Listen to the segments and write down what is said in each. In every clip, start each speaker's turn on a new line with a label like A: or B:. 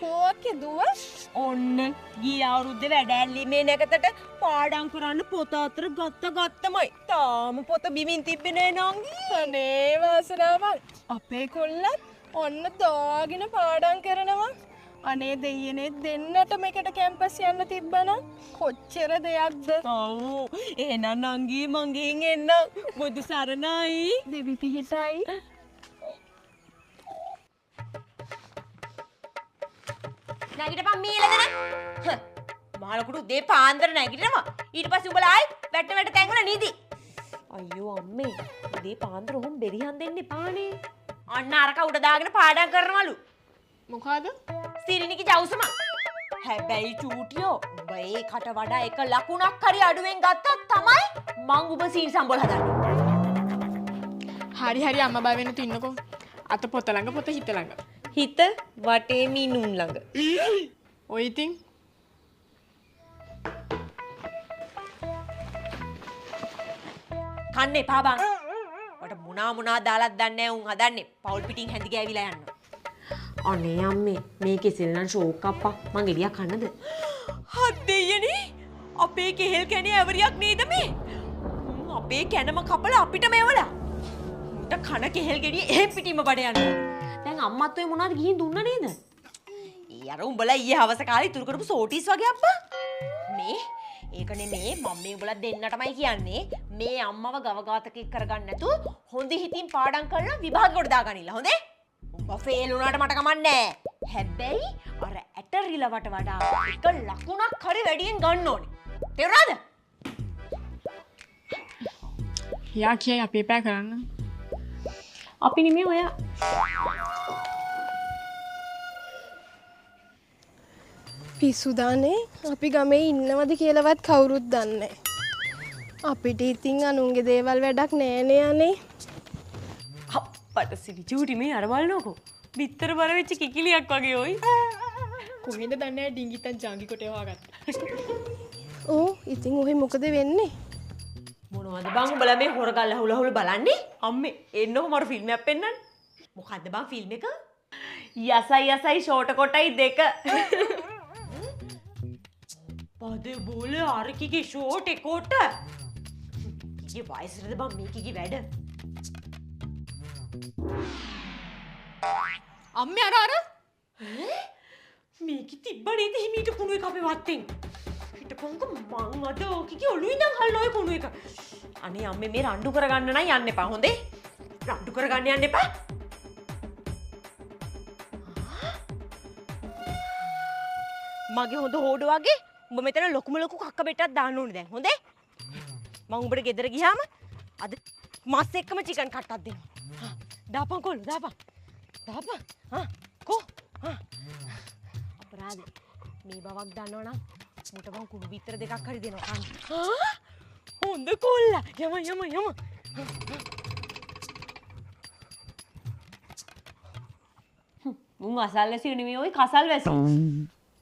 A: කෝකේ දුව
B: ඔන්න ගිය අවුරුද්දේ වැඩැල්ලි මේ නැකතට පාඩම් කරන්න පොත අතර ගත්තමයි. තාම පොත බිමින් තිබ්බේ නෑ නංගි.
A: අනේ වාසනාවල් අපේ කොල්ලත් ඔන්න දාගෙන පාඩම් කරනවා. අනේ දෙයියනේ දෙන්නටම එකට කැම්පස් යන්න තිබ්බනම් කොච්චර දෙයක්ද.
B: ඔව් එහෙනම් නංගි මංගෙන් එන්න බුදු සරණයි.
A: දෙවි පිහිටයි.
B: නැගිටපන් මීලදන. මාළකුඩු දේ පාන්දර නැගිටිනවා. ඊට පස්සේ උඹලා ආයි වැට තැන් වල නිදි. අයියෝ අම්මේ දේ පාන්දර උඹ බෙරිහන් දෙන්න එපානේ. අන්න අරක උඩ දාගෙන පාඩම් කරනවලු.
A: මොකද?
B: සිරිනිකි ජවුසම. හැබැයි චූටියෝ උඹ ඒකට වඩා එක ලකුණක් හරි අඩුවෙන් ගත්තත් තමයි මං උඹ සීන් සම්බොල හදන්නේ.
A: හරි අම්මා බය වෙන්න තින්නකෝ. අත පොත ළඟ පොත හිත ළඟ.
B: හිත වටේ මිනුම් ළඟ.
A: ඔය ඉතින්
B: කන්න එපා බං. වට මොනා දාලාත් දන්නේ නැහැ උන් හදන්නේ. පවුල් පිටින් හැඳි ගෑවිලා යන්න. අනේ අම්මේ මේ කෙසෙල් නම් ෂෝක් අප්පා. මං එළිය කන්නද? හත් දෙයනේ. අපේ කෙහෙල් කැණේ ඇවරියක් නේද මේ? අපේ කැනම කපලා අපිටම එවලා. උන්ට කන කෙහෙල් ගෙඩිය එහෙම් පිටින්ම බඩ යනවා. දැන් අම්මත් ඔය මොනවද ගිහින් දුන්නා නේද? ඊ අර උඹලා ඊයේ හවස කාලේ ඉතුරු කරපු සෝටිස් වගේ අප්පා. මේ ඒක නෙමේ මම මේ උඹලා දෙන්නටමයි කියන්නේ මේ අම්මව ගවඝාතකෙක් කරගන්න නැතුව හොඳ හිතින් පාඩම් කරලා විභාගෙට දාගනින්න හොඳේ? උඹ ෆේල් වුණාට මට කමන්නේ. හැබැයි අර ඇටරිලවට වඩා එක ලකුණක් හරි වැඩියෙන් ගන්න ඕනේ. තේරුණාද?
A: යා කියයි අපේ පෑ කරන්න.
B: අපි නෙමෙයි ඔයා.
A: පිස්සුදානේ අපි ගමේ ඉන්නවද කියලාවත් කවුරුත් දන්නේ. අපිට ඉතින් අනුන්ගේ දේවල් වැඩක් නෑනේ අනේ.
B: අප්පට සිරි චූටි මේ අර බලනකො. බිත්තර බර වෙච්ච කිකිලියක් වගේ ඔයි.
A: කොහෙන්ද දන්නේ ඩිංගිත්තන් ජාංගි කොටේ හොයාගත්තා. ඕ ඉතින් ඔහෙ මොකද වෙන්නේ?
B: මොනවද බං උඹලා මේ හොරගල්ලා හුලහුල බලන්නේ? අම්මේ එන්නකො මර ෆිල්ම් එකක් පෙන්නන්න. මොකද්ද බං ෆිල්ම් එක? යසයි ෂෝට් කොටයි දෙක. පදේ බෝලේ අරකිගේ ෂෝට් එකට. කිගේ වයසටද බං මේකිගේ වැඩ?
A: අම්මේ අර
B: මේකි තිබ්බ නේද හිමීට කුණු එක අපේ වත්තෙන්. හිටපොන්ක මං අද ඕකිගේ ඔළුවේ ඉඳන් හල්ලා ඔය කුණු එක. අනේ අම්මේ මේ රණ්ඩු කරගන්න නම් යන්න එපා හොඳේ? රණ්ඩු කරගන්න යන්න එපා. මගේ හොඳ හොඩ වගේ උඹ මෙතන ලොකුම ලොකු කක්ක බෙට්ටක් දාන්න ඕනේ දැන් හොඳේ? මං උඹට ගෙදර ගියාම අද මස් එක්කම චිකන් කට්ටක් දෙනවා. දාපන් කොල්ල දාපන්. කෝ අපරාධ මේ බවක් දන්නවනම් මුට මං කුණු බිත්තර දෙකක් හරි දෙනවා කන්න. හොඳ කොල්ලා යම. මුං අසල්වැසියෝ නෙමෙයි ඔය කසල්වැසියෝ.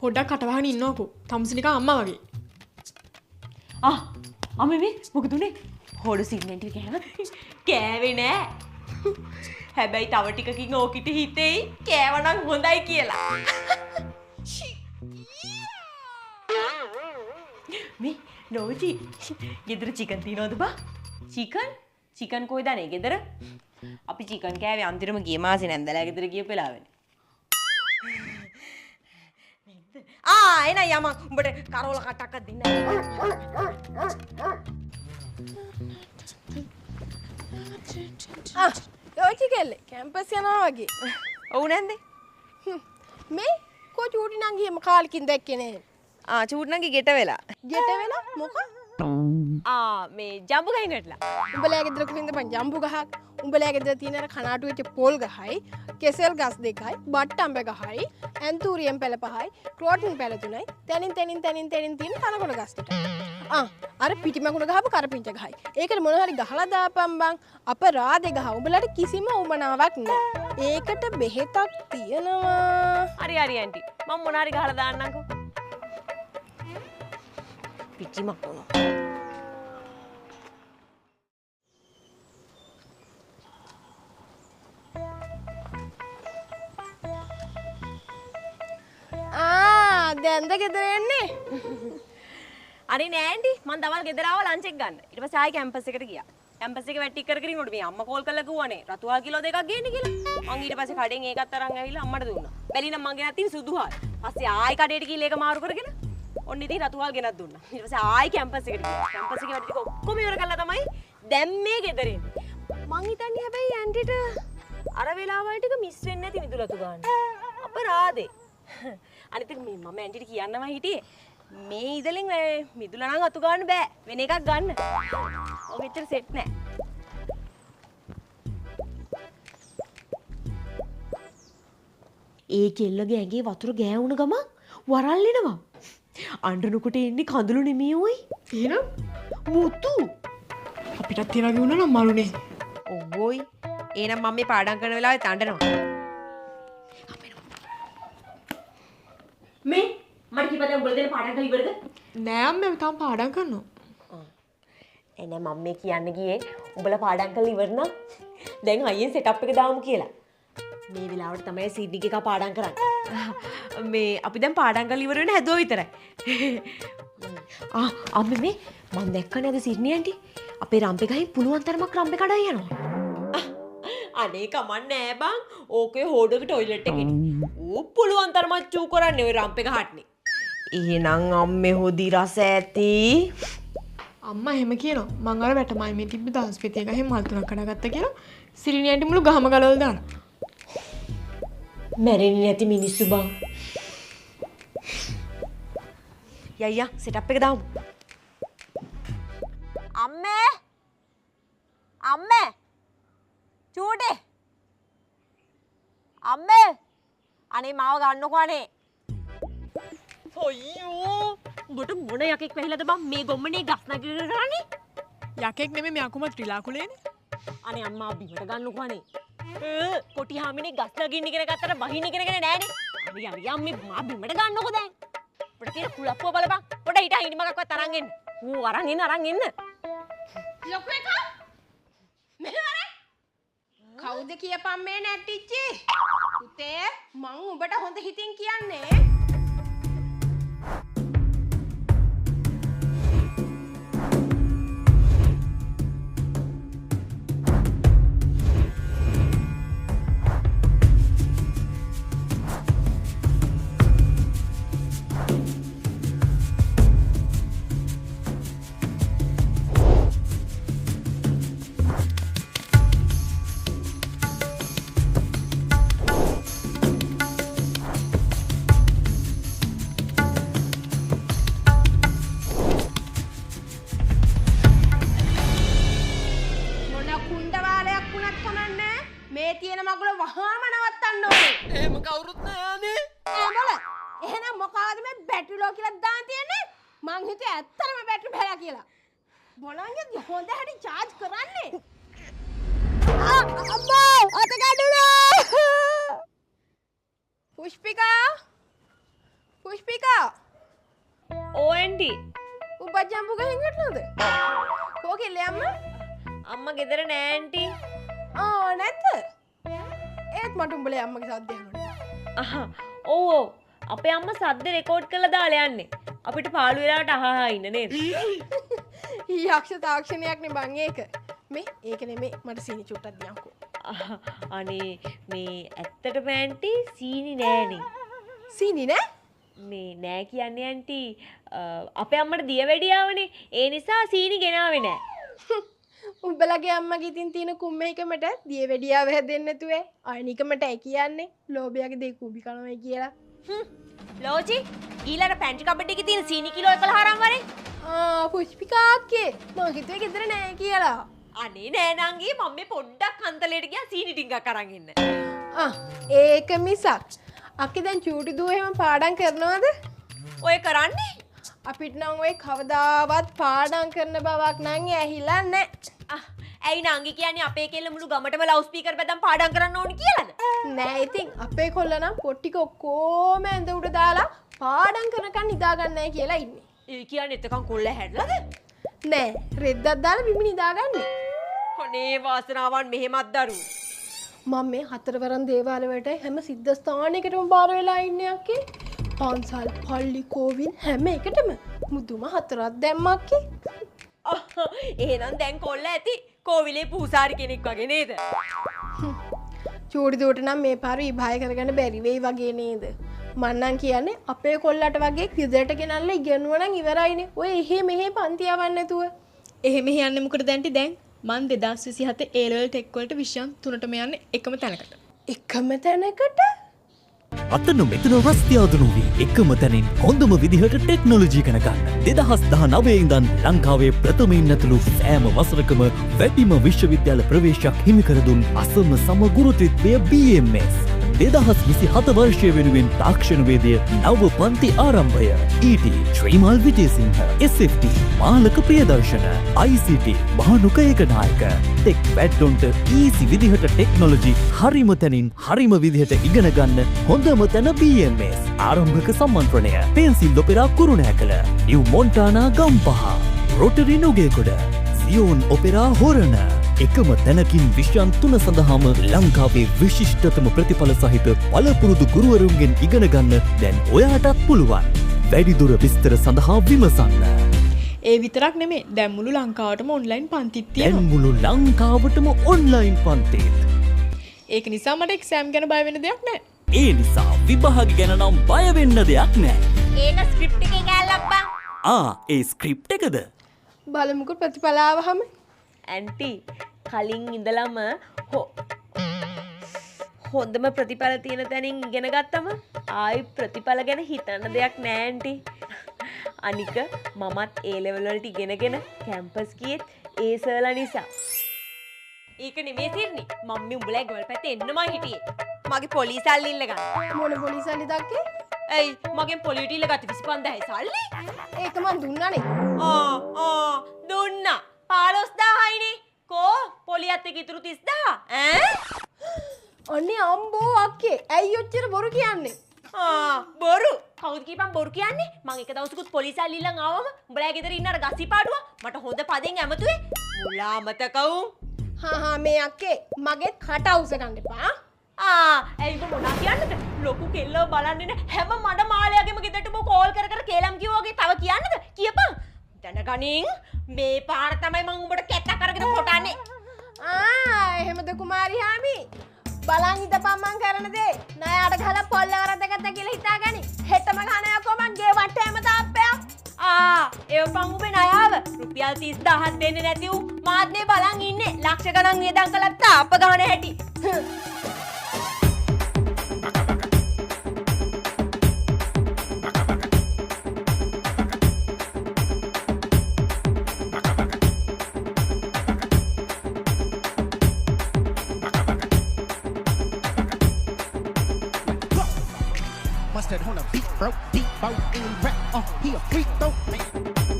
A: පොඩ්ඩක් කටවහගෙන ඉන්නකෝ. තමුසිනික අම්මා වගේ.
B: අම්මේ මේ මොකද උනේ? හොඩ සිග්නන්ට් එක කෑවද? කෑවේ නෑ. හැබැයි තව ටිකකින් ඕකිට හිතෙයි කෑවනම් හොඳයි කියලා. මේ නෝචි ගෙදර චිකන් තියනවද බා? චිකන් කොයිද අනේ ගෙදර? අපි චිකන් කෑවේ අන්තිරම ගිය මාසේ නැන්දලා ගෙදර ගියපු වෙලාවනේ. එන යම උඹට කරෝල කට්ටක්ක දෙන්න.
A: යෝචි කෙල්ලේ කැම්පස් යනවා වගේ.
B: ඔව් නැන්දේ.
A: මේ කො චූටි නංගියම කාලෙකින් දැක්කේ නෑ.
B: චූටි නංගි ගෙට වෙලා.
A: ගෙට වෙලා මොකක්?
B: මේ ජම්බු ගහින් වැටලා.
A: උඹලා ගෙදර කොහෙන්ද බං ජම්බු ගහක්? උඹලා ගෙදර තියෙන අර කනාටු වෙච්ච පොල් ගහයි, කෙසෙල් ගස් දෙකයි, බට්ටම්බ ගහයි, ඇන්තූරියම් පැල පහයි, ක්‍රෝටින් පැල තුනයි, තනින් තියෙන තනකොළ ගස් ටික. අර පිටිමකුණ ගහපු කරපිංච ගහයි. ඒකට මොන හරි ගහලා දාපන් බං. අපරාධේ ගහ. උඹලට කිසිම උමනාවක් නෑ. ඒකට බෙහෙතක් තියනවා.
B: හරි ආන්ටි. මම මොන හරි ගහලා දාන්නම්කෝ. පිටිමකුණ.
A: දැන්ද ගෙදර එන්නේ?
B: අනේ නෑ ඇන්ටි මං දවල් ගෙදර ආව ලන්ච් එක ගන්න. ඊට පස්සේ ආයි කැම්පස් එකට ගියා. කැම්පස් එක වැටි කර කර ඉන්නකොට මේ අම්මා කෝල් කරලා කිව්වනේ රතුහා කිලෝ දෙකක් ගේන්න කියලා. මං ඊට පස්සේ කඩෙන් ඒකත් අරන් ඇවිල්ලා අම්මට දුන්නා. බැලි නම් මං ගෙනත් තියෙන සුදුහාල්. පස්සේ ආයි කඩේට ගිහලා ඒක මාරු කරගෙන ඔන්න ඉතින් රතුහාල් ගෙනත් දුන්නා. ඊට පස්සේ ආයි කැම්පස් එකට ගියා. කැම්පස් එකේ වැඩ ටික ඔක්කොම ඉවර කළා තමයි දැන් මේ ගෙදර එන්නේ. මං හිතන්නේ හැබැයි ඇන්ටිට අර වෙලාවල් ටික මිස් වෙන්නේ නැති මිදුලතු ගන්න. අපරාදේ. අනිත් එක මේ මම ඇන්ටිට කියන්නම හිටියේ මේ ඉදලින් මිදුල නම් අතු ගන්න බෑ වෙන එකක් ගන්න. ඔක එච්චර සෙට් නෑ. ඒ කෙල්ලගේ ඇඟේ වතුර ගෑවුන ගමන් වරල් එනවා. අඬනකොට එන්නේ කඳුළු නෙමෙයි.
C: එහෙනම් මුතු අපිටත් තියනගේ වුණා නම් මරුනේ.
B: ඔව්වෝයි. එහෙනම් මම මේ පාඩම් කරන වෙලාවෙත් අඬනවා. මේ මට කිව්වද උඹලා දෙන පාඩම් කරලා ඉවරද?
C: නෑ අම්මේ තාම පාඩම් කරනවා.
B: එනේ මම මේ කියන්න ගියේ උඹලා පාඩම් කරලා ඉවර නම් දැන් අයියෙන් සෙටප් එක දාමු කියලා. මේ වෙලාවට තමයි සීඩ්නි එක පාඩම් කරන්නේ. මේ අපි දැන් පාඩම් කරලා ඉවර වෙන හැදුවා විතරයි. අම්මේ මේ මම දැක්කනේ අද සීඩ්නි ආන්ටි අපේ රම්පේ ගහින් පුළුවන් තරමක් රම්පේ කඩා යනවා. අනේ කමන්නේ නෑ බං. ඕකේ හෝඩක ටොයිලට් එකේ. ඌ පුළුවන් තරමක් චූ කරන්නේ ওই රම්පේ ගහටනේ. එහෙනම් අම්මේ හොදි රස ඇති.
C: අම්මා එහෙම කියනවා. මං අර වැටමයි මේ තිබ්බ දහස් පෙතිය ගහෙන් මල් තුනක් කඩාගත්තා කියලා සිරිනි ආන්ටි මුළු ගහම ගලවලා දානවා.
B: මැරෙන්නේ නැති මිනිස්සු බං. යයියා සෙටප් එක දාමු. අම්මේ අම්මේ චූටි අම්මේ අනේ මාව ගන්නකෝ අනේ. අයියෝ උඹට මොන යකෙක් වැහිලාද බං මේ ගොම්මනේ ගස් නගින කරන්නේ?
C: යකෙක් නෙමෙයි මේ අකුම ත්‍රිලාකුලේනේ.
B: අනේ අම්මා බිමට ගන්නකෝ අනේ. කොටි හාමිනේ ගස් නගින්න ඉගෙන ගත්තට බහින්න ඉගෙනගෙන නෑනේ. අනේ අරිය අම්මේ මා බිමට ගන්නකෝ දැන්. අපිට තියෙන කුලප්පුව බලපන්. පොඩ හිට හිඳි මගක්වත් අරන් එන්න. ඌ අරන් එන්න.
A: ලොකු එකා මෙහෙවර කවුද කියපම් මේ නැටිච්චි? පුතේ මං උඹට හොඳ හිතින් කියන්නේ. මේ තියෙන මගුල වහාම නවත්තන්න ඕනේ.
C: එහෙම කවුරුත් නෑනේ.
A: මොකද? එහෙනම් මොකවද මේ බැටරිලෝ කියලා දාන් තියන්නේ? මං හිතුවේ ඇත්තටම බැටරි බැලලා කියලා. බලන්නේ හොඳ හැටි charge කරන්නේ. අම්මා අත කඩුණා. පුෂ්පිකා
B: ඕ ඇන්ටි
A: උඹ ජම්බු ගහින් වැටුණාද? කොහේ අම්මා?
B: අම්මා ගෙදර නෑ ඇන්ටි.
A: නැත්ද? ඒත් මට උඹලේ අම්මගේ සද්ද ඇහුණා.
B: ඔව් අපේ අම්මා සද්ද රෙකෝඩ් කරලා දාලා යන්නේ. අපිට පාළු වෙලාවට අහහා ඉන්න නේද?
A: යක්ෂ තාක්ෂණයක් නේ බං ඒක. මේ ඒක නෙමෙයි මට සීනි චුට්ටක් දියන්කෝ.
B: අනේ මේ ඇත්තටම ඇන්ටි සීනි නෑනේ.
A: සීනි නෑ?
B: මේ නෑ කියන්නේ ඇන්ටි අපේ අම්මට දියවැඩියාවනේ. ඒ නිසා සීනි ගෙනාවේ නෑ.
A: උඹලගේ අම්මගේ ඉතින් තියෙන කුම්මේකමට දියවැඩියාව හැදෙන්නේ නැතුවේ අනිකමට ඇයි කියන්නේ ලෝභයාගේ දෙයි කුඹි කනවයි කියලා.
B: ලෝචි ඊළඟ පැන්ටි කබඩ් එකේ තියෙන සීනි කිලෝ 11 වරේ.
A: පුෂ්පිකාක්කේ මං හිතුවේ ගෙදර නෑ කියලා.
B: අනේ නෑ නංගි මම මේ පොඩ්ඩක් හන්තලේට ගියා සීනි ටිකක් අරන් එන්න.
A: ඒක මිසක් අක්කේ දැන් චූටි දුව එහෙම පාඩම් කරනවද?
B: ඔය කරන්නේ?
A: අපිට නම් ඔය කවදාවත් පාඩම් කරන බවක් නම් ඇහිලා නැහැ.
B: ඇයි නංගි කියන්නේ අපේ කෙල්ල මුළු ගමටම ලවුඩ් ස්පීකර් බැදන් පාඩම් කරන්න ඕනි කියලාද?
A: නෑ ඉතින් අපේ කොල්ල නම් පොට්ටික ඔක්කොම ඇඳ උඩ දාලා පාඩම් කරනකන් නිදාගන්නයි කියලා ඉන්නේ.
B: ඒ කියන්නේ එතකන් කොල්ල හැදලාද?
A: නෑ රෙද්දක් දාලා බිම නිදාගන්නේ.
B: අනේ වාසනාවන් මෙහෙමත් දරු.
A: මම මේ හතරවරන් දේවාලය වලට හැම සිද්ධ ස්ථානයකටම බාර වෙලා ඉන්නේ අක්කේ. පන්සල් පල්ලි කෝවිල් හැම එකටම මුදුම 4ක් දැම්මක්කි.
B: එහෙනම් දැන් කොල්ල ඇති කෝවිලේ පූසාරි කෙනෙක් වගේ නේද?
A: චූටි දුවට නම් මේ පාර විභාය කරගන්න බැරි වෙයි වගේ නේද? මන්නම් කියන්නේ අපේ කොල්ලට වගේ ගෙදරට ගෙනල්ලා ඉගෙනුවා නම් ඉවරයිනේ. ඔය එහෙ මෙහෙ පන්ති යවන්න නැතුව.
C: එහෙම යන්නේ මොකටද දැන්ටි දැන්? මං 2027 A level tech වලට විෂයන් 3ටම යන්නේ එකම තැනකට.
A: එකම තැනකට?
D: අතන මෙතන රස්තියාදුණු වී එකම තැනින් හොඳම විදිහට ටෙක්නොලොජි ගැන ගන්න 2019 ඉඳන් ලංකාවේ ප්‍රථමයින් ඇතුළු සෑම වසරකම වැඩිම විශ්වවිද්‍යාල ප්‍රවේශයක් හිමි කර දුන් අසම සම ගුරුත්වය BMS 2027 වර්ෂය වෙනුවෙන් තාක්ෂණ වේදය නව පන්ති ආරම්භය ET Shrimal Wijesinghe SFT Malaka Priyadarshana ICT Bhanuka Ekanayake tech පැඩ්ඩොන්ට ඊසි විදිහට ටෙක්නොලොජි හරිම තැනින් හරිම විදිහට ඉගෙන ගන්න හොඳම තැන BMS ආරම්භක සම්මන්ත්‍රණය pencil opera Kurunegala new Montana Gampaha Rotary Nugegoda Zion opera Horana එකම තැනකින් විෂයන් 3 සඳහාම ලංකාවේ විශිෂ්ටතම ප්‍රතිඵල සහිත පළපුරුදු ගුරුවරුන්ගෙන් ඉගෙන ගන්න දැන් ඔයාටත් පුළුවන්. වැඩිදුර විස්තර සඳහා විමසන්න.
C: ඒ විතරක් නෙමේ දැන් මුළු ලංකාවටම ඔන්ලයින් පන්තිත්
D: දැන්
C: තියෙනවා.
D: මුළු ලංකාවටම ඔන්ලයින් පන්තිත්.
C: ඒක නිසා මට එක්සෑම් ගැන බය වෙන්න දෙයක් නැහැ.
D: ඒ නිසා විභාග ගැන නම් බය වෙන්න දෙයක් නෑ.
B: ඒක ස්ක්‍රිප්ට් එකේ කෑල්ලක් බං.
D: ඒ ස්ක්‍රිප්ට් එකද?
A: බලමුකෝ ප්‍රතිඵල ආවහම.
B: ඇන්ටි කලින් ඉඳලම හොඳම ප්‍රතිඵල තියෙන තැනින් ඉගෙන ගත්තම ආයි ප්‍රතිඵල ගැන හිතන්න දෙයක් නෑ ඇන්ටි. අනික මමත් ඒ ලෙවල් වලට ඉගෙනගෙන කැම්පස් ගියෙත් ඒ සර්ලා නිසා. ඒක නෙමෙයි තිරණි. මම්මි උඹලා ගවල් පැත්තේ එන්නම හිටියේ. මගේ පොලිස් සල්ලි ඉල්ල ගන්න.
A: මොන පොලිසල්ලි දක්කේ?
B: ඇයි මගෙන් පොලියට ඉල්ල ගත්ත 25000 සල්ලි?
A: ඒක මන් දුන්නානේ.
B: දුන්නා. 15000යිනේ. කෝ පොලියත් එක්ක ඉතුරු 30000 ඈ?
A: අනේ අම්බෝ අක්කේ ඇයි ඔච්චර බොරු කියන්නේ?
B: බොරු කවුද කීපන් බොරු කියන්නේ? මං එක දවසකුත් පොලිස් සල්ලිලන් ආවම උඹලා ගෙදර ඉන්න අර ගසිපාඩුව මට හොඳ පදෙන් ඇමතුවේ. මුලා මතකවුම්.
A: හා මේ අක්කේ මගෙත් කට අවුස ගන්න එපා.
B: ඇයි උඹ මොනා කියන්නද? ලොකු කෙල්ලව බලන්නේ නැ හැම මඩ මාලයාගෙම ගෙදරට උඹ කෝල් කර කර කේලම් කිව්වා වගේ තව කියන්නද? කියපන්. දැනගනින් මේ පාර තමයි මං උඹට කැත්ත කරගෙන කොටන්නේ.
A: එහෙමද කුමාරි හාමි? බලන් හිටපන් මං කරන දේ. ණයට ගහලා පොල්ල වරද්දගත්ත කියලා හිතාගනි. හෙටම ගහන යකෝ මං ගේ වටේම තාප්පයක්.
B: ඒ පං උඹේ ණයාව රුපියල් 30000ක් දෙන්නේ නැති උ මාත් මේ බලන් ඉන්නේ. ලක්ෂ ගණන් වියදම් කළා තාප්ප ගහන හැටි.
E: Mustard on a beat, bro, deep out in rap, he a freak though, man.